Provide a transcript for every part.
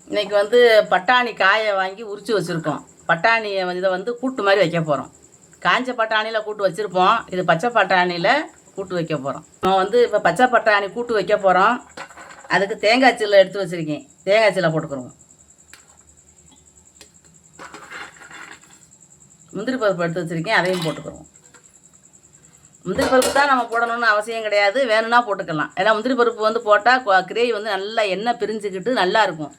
இன்றைக்கி வந்து பட்டாணி காயை வாங்கி உரித்து வச்சுருக்கோம். பட்டாணியை இதை வந்து கூட்டு மாதிரி வைக்க போகிறோம். காஞ்ச பட்டாணியில் கூட்டு வச்சுருப்போம். இது பச்சை பட்டாணியில் கூட்டு வைக்க போகிறோம். நம்ம வந்து இப்போ பச்சை பட்டாணி கூட்டு வைக்க போகிறோம். அதுக்கு தேங்காய் சீலை எடுத்து வச்சுருக்கேன். தேங்காய் சீலை போட்டுக்கிறோம். முந்திரி பருப்பு எடுத்து வச்சுருக்கேன், அதையும் போட்டுக்கிறோம். முந்திரி பருப்பு தான் நம்ம போடணும்னு அவசியம் கிடையாது, வேணும்னா போட்டுக்கலாம். ஏன்னா முந்திரி பருப்பு வந்து போட்டால் கிரேவி வந்து நல்லா எண்ணெய் பிரிஞ்சுக்கிட்டு நல்லாயிருக்கும்.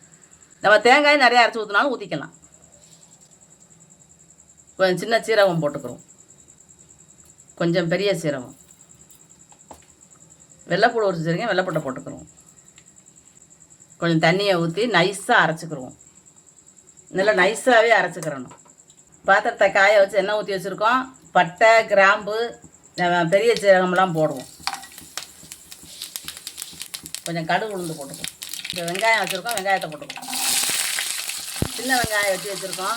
நம்ம தேங்காய் நிறையா அரைச்சி ஊற்றினாலும் ஊற்றிக்கலாம். கொஞ்சம் சின்ன சீரகம் போட்டுக்கிறோம், கொஞ்சம் பெரிய சீரகம், வெள்ளைப்பூடு உரிச்சு வச்சுருக்கேன், வெள்ளைப்பூட்டை போட்டுக்கிறோம். கொஞ்சம் தண்ணியை ஊற்றி நைஸாக அரைச்சிக்கிறோம். நல்லா நைஸாகவே அரைச்சிக்கிறணும். பாத்திரத்தை காய வச்சு எண்ணெய் ஊற்றி வச்சுருக்கோம். பட்டை, கிராம்பு, பெரிய சீரகம்லாம் போடுவோம். கொஞ்சம் கடுகு உளுந்து போட்டுக்குவோம். இப்போ வெங்காயம் வச்சுருக்கோம், வெங்காயத்தை போட்டுக்குவோம். சின்ன வெங்காயம் வெட்டி வச்சுருக்கோம்.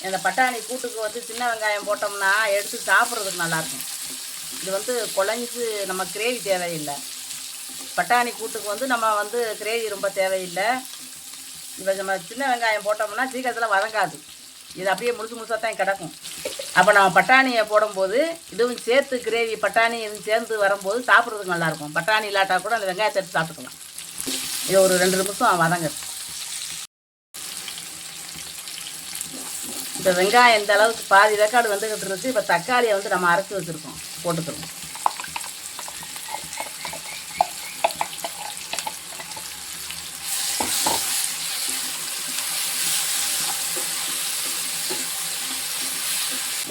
இந்த பட்டாணி கூட்டுக்கு வந்து சின்ன வெங்காயம் போட்டோம்னா எடுத்து சாப்பிட்றதுக்கு நல்லாயிருக்கும். இது வந்து குழஞ்சி நம்ம கிரேவி தேவையில்லை. பட்டாணி கூட்டுக்கு வந்து நம்ம வந்து கிரேவி ரொம்ப தேவையில்லை. இப்போ நம்ம சின்ன வெங்காயம் போட்டோம்னா சீக்கிரத்தில் வதங்காது. இது அப்படியே முழுசாக தான் கிடக்கும். அப்போ நம்ம பட்டாணியை போடும்போது இதுவும் சேர்த்து கிரேவி பட்டாணி இதுவும் சேர்ந்து வரும்போது சாப்பிட்றதுக்கு நல்லாயிருக்கும். பட்டாணி இல்லாட்டா கூட அந்த வெங்காயத்தை எடுத்து சாப்பிட்டுக்கலாம். இது ஒரு 2 நிமிஷம் வதங்க. இந்த வெங்காயம் இந்த அளவுக்கு பாதி வேக்காடு வந்துக்கிட்டு இருக்கு. இப்போ தக்காளியை வந்து நம்ம அரைச்சி வச்சுருக்கோம், போட்டுக்கிறோம்.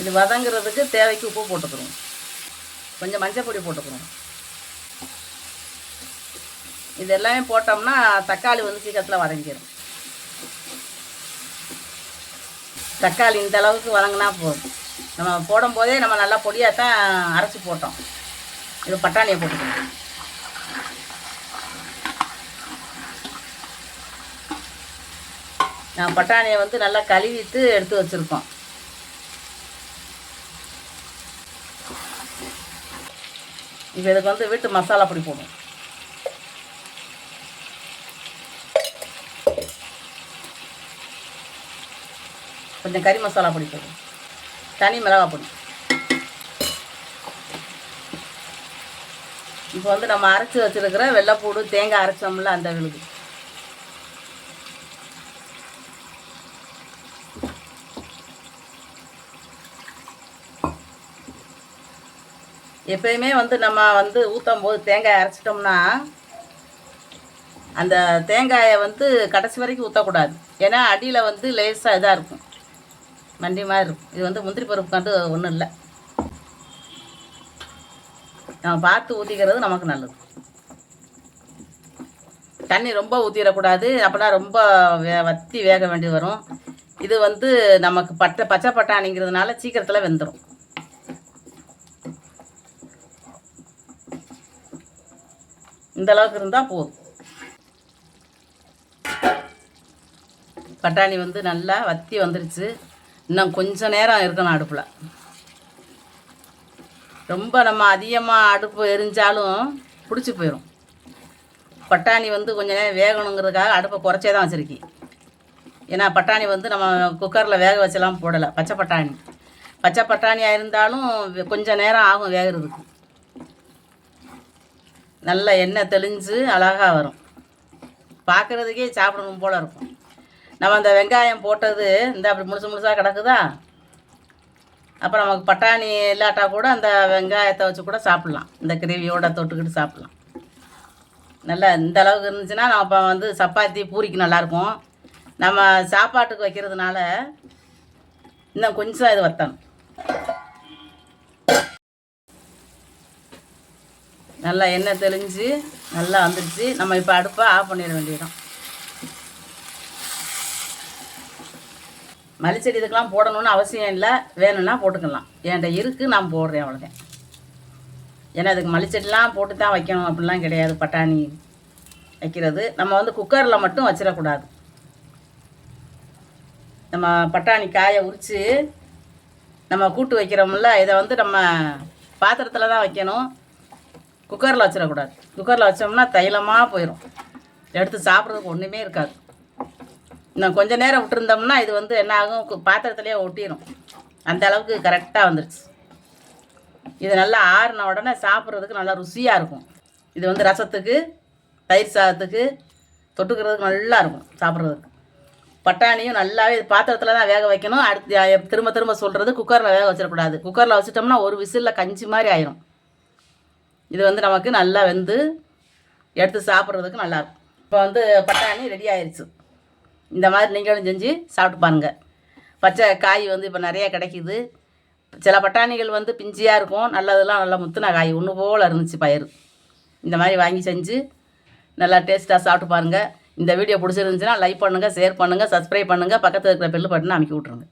இது வதங்கிறதுக்கு தேவைக்கு உப்பு போட்டுக்கிறோம், கொஞ்சம் மஞ்சள் பொடி போட்டுக்கிறோம். இது எல்லாமே போட்டோம்னா தக்காளி வந்து சீக்கிரத்தில் வதங்கிடும். தக்காளி இந்த அளவுக்கு வதங்கினா போதும். நம்ம போடும்போதே நம்ம நல்லா பொடியாக தான் அரைச்சி போட்டோம். இது பட்டாணியை போட்டுக்கணும். நான் பட்டாணியை வந்து நல்லா கழுவிட்டு எடுத்து வச்சுருக்கோம். இப்போ இதுக்கு வந்து வீட்டு மசாலா பொடி போடுவோம். கொஞ்சம் கறி மசாலா பொடி போடுவோம், தனி மிளகாய் பொடி. இப்போ வந்து நம்ம அரைச்சி வச்சுருக்கிற வெள்ளைப்பூடு, தேங்காய் அரைச்சோம்ல அந்த விழுது. எப்பயுமே வந்து நம்ம வந்து ஊற்றும் போது தேங்காய் அரைச்சிட்டோம்னா அந்த தேங்காயை வந்து கடைசி வரைக்கும் ஊற்றக்கூடாது. ஏன்னா அடியில் வந்து லேசாக இதாக இருக்கும், மண்டி மாதிரி இருக்கும். இது வந்து முந்திரி பருப்பு கண்டு ஒன்றும் இல்லை. நம்ம பார்த்து ஊற்றிக்கிறது நமக்கு நல்லது. தண்ணி ரொம்ப ஊற்றிடக்கூடாது, அப்படின்னா ரொம்ப வற்றி வேக வேண்டி வரும். இது வந்து நமக்கு பச்சை பட்டாணிங்கிறதுனால சீக்கிரத்தில் வெந்துடும். இந்த அளவுக்கு இருந்தால் போதும். பட்டாணி வந்து நல்லா வற்றி வந்துருச்சு. இன்னும் கொஞ்சம் நேரம் இருக்கணும் அடுப்பில். ரொம்ப நம்ம அதிகமாக அடுப்பு எரிஞ்சாலும் பிடிச்சி போயிடும். பட்டாணி வந்து கொஞ்சம் நேரம் வேகணுங்கிறதுக்காக அடுப்பை குறைச்சே தான் வச்சுருக்கேன். ஏன்னா பட்டாணி வந்து நம்ம குக்கரில் வேக வச்செல்லாம் போடலை. பச்சை பட்டாணியாக இருந்தாலும் கொஞ்சம் நேரம் ஆகும் வேகிறதுக்கு. நல்ல எண்ணெய் தெளிஞ்சு அழகாக வரும், பார்க்குறதுக்கே சாப்பிடணும் போல் இருக்கும். நம்ம அந்த வெங்காயம் போட்டது இந்த அப்படி முழுசாக கிடக்குதா. அப்புறம் நமக்கு பட்டாணி இல்லாட்டா கூட அந்த வெங்காயத்தை வச்சு கூட சாப்பிட்லாம். இந்த கிரேவியோடு தொட்டுக்கிட்டு சாப்பிட்லாம். நல்லா இந்த அளவுக்கு இருந்துச்சுன்னா நம்ம இப்போ வந்து சப்பாத்தி பூரிக்கு நல்லாயிருக்கும். நம்ம சாப்பாட்டுக்கு வைக்கிறதுனால இன்னும் கொஞ்சம் இது வற்றணும். நல்லா எண்ணெய் தெளிஞ்சு நல்லா வந்துடுச்சு. நம்ம இப்போ அடுப்பை ஆஃப் பண்ணிட வேண்டியதுதான். மல்லிச்செடி இதுக்கெலாம் போடணும்னு அவசியம் இல்லை, வேணும்னா போட்டுக்கலாம். என்கிட்ட இருக்குது, நான் போடுறேன், அவ்வளோதான். ஏன்னா இதுக்கு மல்லிச்செடிலாம் போட்டு தான் வைக்கணும் அப்படிலாம் கிடையாது. பட்டாணி வைக்கிறது நம்ம வந்து குக்கரில் மட்டும் வச்சிடக்கூடாது. நம்ம பட்டாணி காயை உரித்து நம்ம கூட்டு வைக்கிறோம்ல, இதை வந்து நம்ம பாத்திரத்தில் தான் வைக்கணும், குக்கரில் வச்சிடக்கூடாது. குக்கரில் வச்சோம்னா தைலமாக போயிடும். எடுத்து சாப்பிட்றதுக்கு ஒன்றுமே இருக்காது. இன்னும் கொஞ்சம் நேரம் விட்டுருந்தோம்னா இது வந்து என்ன ஆகும், பாத்திரத்துலேயே ஒட்டிடும். அந்த அளவுக்கு கரெக்டாக வந்துடுச்சு. இது நல்லா ஆறின உடனே சாப்பிட்றதுக்கு நல்லா ருசியாக இருக்கும். இது வந்து ரசத்துக்கு, தயிர் சாதத்துக்கு தொட்டுக்கிறதுக்கு நல்லா இருக்கும் சாப்பிட்றதுக்கு. பட்டாணியும் நல்லாவே பாத்திரத்தில் தான் வேக வைக்கணும். அடுத்து திரும்ப திரும்ப சொல்கிறது, குக்கரில் வேக வச்சிடக்கூடாது. குக்கரில் வச்சிட்டோம்னா ஒரு விசிலில் கஞ்சி மாதிரி ஆயிரும். இது வந்து நமக்கு நல்லா வெந்து எடுத்து சாப்பிட்றதுக்கு நல்லாயிருக்கும். இப்போ வந்து பட்டாணி ரெடி ஆயிடுச்சு. இந்த மாதிரி நீங்களும் செஞ்சு சாப்பிட்டு பாருங்கள். பச்சை காய் வந்து இப்போ நிறையா கிடைக்கிது. சில பட்டாணிகள் வந்து பிஞ்சியாக இருக்கும், நல்லதெல்லாம் நல்லா முத்துன காய் ஒன்று போல் இருந்துச்சு பயிர். இந்த மாதிரி வாங்கி செஞ்சு நல்லா டேஸ்ட்டாக சாப்பிட்டு பாருங்கள். இந்த வீடியோ பிடிச்சிருந்துச்சுன்னா லைக் பண்ணுங்கள், ஷேர் பண்ணுங்கள், சப்ஸ்கிரைப் பண்ணுங்கள், பக்கத்தில் இருக்கிற பெல் பட்டனை அமைக்கி விட்ருங்க.